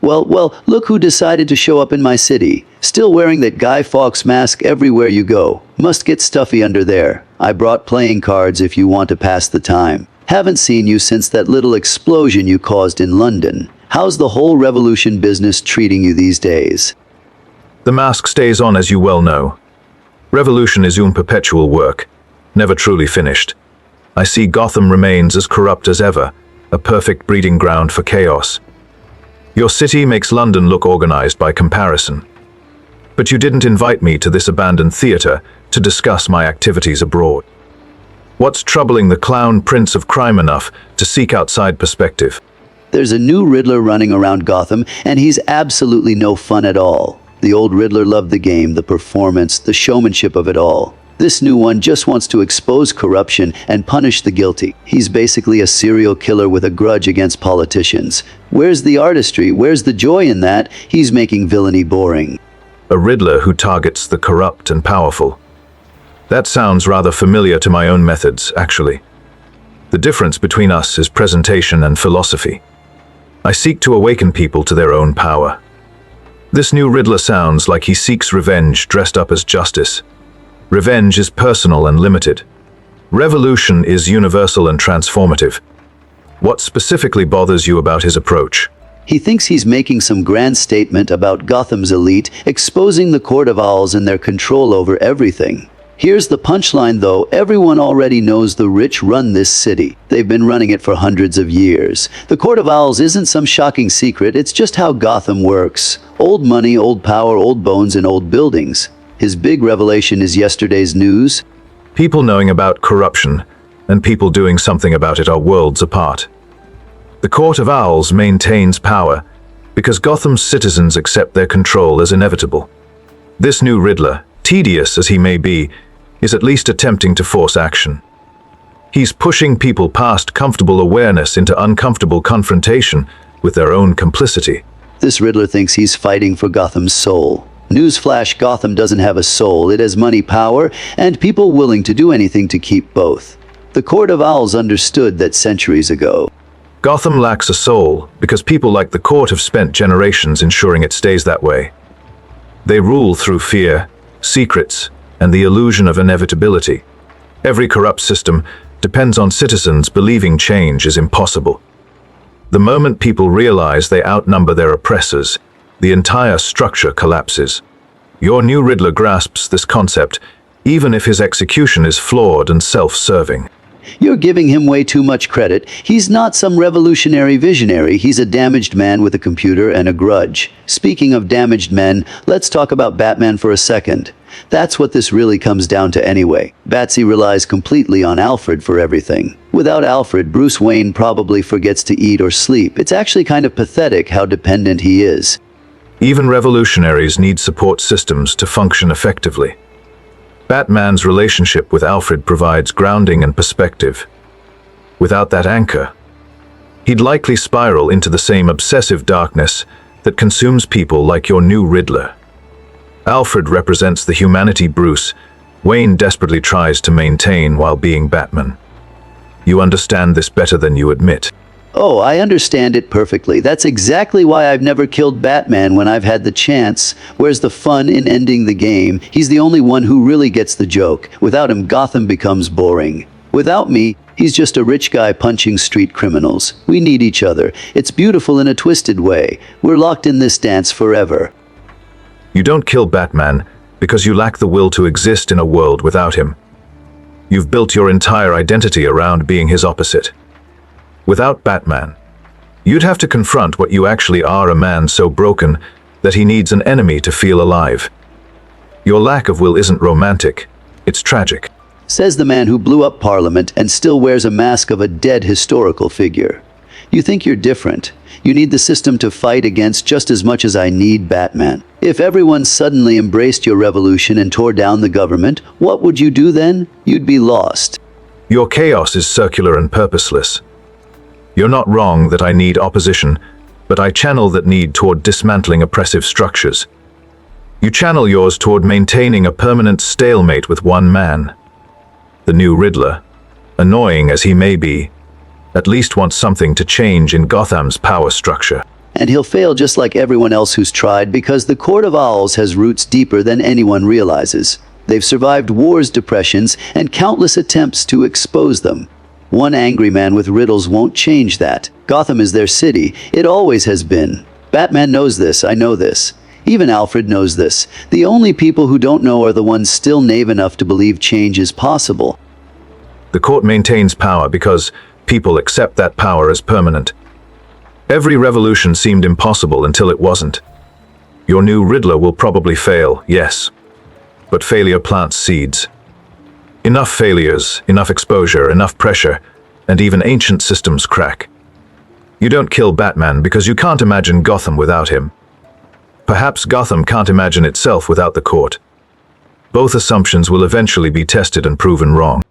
Well, look who decided to show up in my city. Still wearing that Guy Fawkes mask everywhere you go. Must get stuffy under there. I brought playing cards if you want to pass the time. Haven't seen you since that little explosion you caused in London. How's the whole revolution business treating you these days? The mask stays on, as you well know. Revolution is un perpetual work, never truly finished. I see Gotham remains as corrupt as ever, a perfect breeding ground for chaos. Your city makes London look organized by comparison. But you didn't invite me to this abandoned theater to discuss my activities abroad. What's troubling the clown prince of crime enough to seek outside perspective? There's a new Riddler running around Gotham, and he's absolutely no fun at all. The old Riddler loved the game, the performance, the showmanship of it all. This new one just wants to expose corruption and punish the guilty. He's basically a serial killer with a grudge against politicians. Where's the artistry? Where's the joy in that? He's making villainy boring. A Riddler who targets the corrupt and powerful. That sounds rather familiar to my own methods, actually. The difference between us is presentation and philosophy. I seek to awaken people to their own power. This new Riddler sounds like he seeks revenge dressed up as justice. Revenge is personal and limited. Revolution is universal and transformative. What specifically bothers you about his approach? He thinks he's making some grand statement about Gotham's elite, exposing the Court of Owls and their control over everything. Here's the punchline though, everyone already knows the rich run this city. They've been running it for hundreds of years. The Court of Owls isn't some shocking secret, it's just how Gotham works. Old money, old power, old bones, and old buildings. His big revelation is yesterday's news. People knowing about corruption and people doing something about it are worlds apart. The Court of Owls maintains power because Gotham's citizens accept their control as inevitable. This new Riddler, tedious as he may be, is at least attempting to force action. He's pushing people past comfortable awareness into uncomfortable confrontation with their own complicity. This Riddler thinks he's fighting for Gotham's soul. Newsflash, Gotham doesn't have a soul, it has money, power, and people willing to do anything to keep both. The Court of Owls understood that centuries ago. Gotham lacks a soul because people like the court have spent generations ensuring it stays that way. They rule through fear, secrets, and the illusion of inevitability. Every corrupt system depends on citizens believing change is impossible. The moment people realize they outnumber their oppressors, the entire structure collapses. Your new Riddler grasps this concept, even if his execution is flawed and self-serving. You're giving him way too much credit. He's not some revolutionary visionary. He's a damaged man with a computer and a grudge. Speaking of damaged men, let's talk about Batman for a second. That's what this really comes down to anyway. Batsy relies completely on Alfred for everything. Without Alfred, Bruce Wayne probably forgets to eat or sleep. It's actually kind of pathetic how dependent he is. Even revolutionaries need support systems to function effectively. Batman's relationship with Alfred provides grounding and perspective. Without that anchor, he'd likely spiral into the same obsessive darkness that consumes people like your new Riddler. Alfred represents the humanity Bruce Wayne desperately tries to maintain while being Batman. You understand this better than you admit. Oh, I understand it perfectly. That's exactly why I've never killed Batman when I've had the chance. Where's the fun in ending the game? He's the only one who really gets the joke. Without him, Gotham becomes boring. Without me, he's just a rich guy punching street criminals. We need each other. It's beautiful in a twisted way. We're locked in this dance forever. You don't kill Batman because you lack the will to exist in a world without him. You've built your entire identity around being his opposite. Without Batman, you'd have to confront what you actually are, a man so broken that he needs an enemy to feel alive. Your lack of will isn't romantic, it's tragic. Says the man who blew up Parliament and still wears a mask of a dead historical figure. You think you're different. You need the system to fight against just as much as I need Batman. If everyone suddenly embraced your revolution and tore down the government, what would you do then? You'd be lost. Your chaos is circular and purposeless. You're not wrong that I need opposition, but I channel that need toward dismantling oppressive structures. You channel yours toward maintaining a permanent stalemate with one man. The new Riddler, annoying as he may be, at least wants something to change in Gotham's power structure. And he'll fail just like everyone else who's tried, because the Court of Owls has roots deeper than anyone realizes. They've survived wars, depressions, and countless attempts to expose them. One angry man with riddles won't change that. Gotham is their city. It always has been. Batman knows this, I know this. Even Alfred knows this. The only people who don't know are the ones still naive enough to believe change is possible. The court maintains power because people accept that power as permanent. Every revolution seemed impossible until it wasn't. Your new Riddler will probably fail, yes. But failure plants seeds. Enough failures, enough exposure, enough pressure, and even ancient systems crack. You don't kill Batman because you can't imagine Gotham without him. Perhaps Gotham can't imagine itself without the court. Both assumptions will eventually be tested and proven wrong.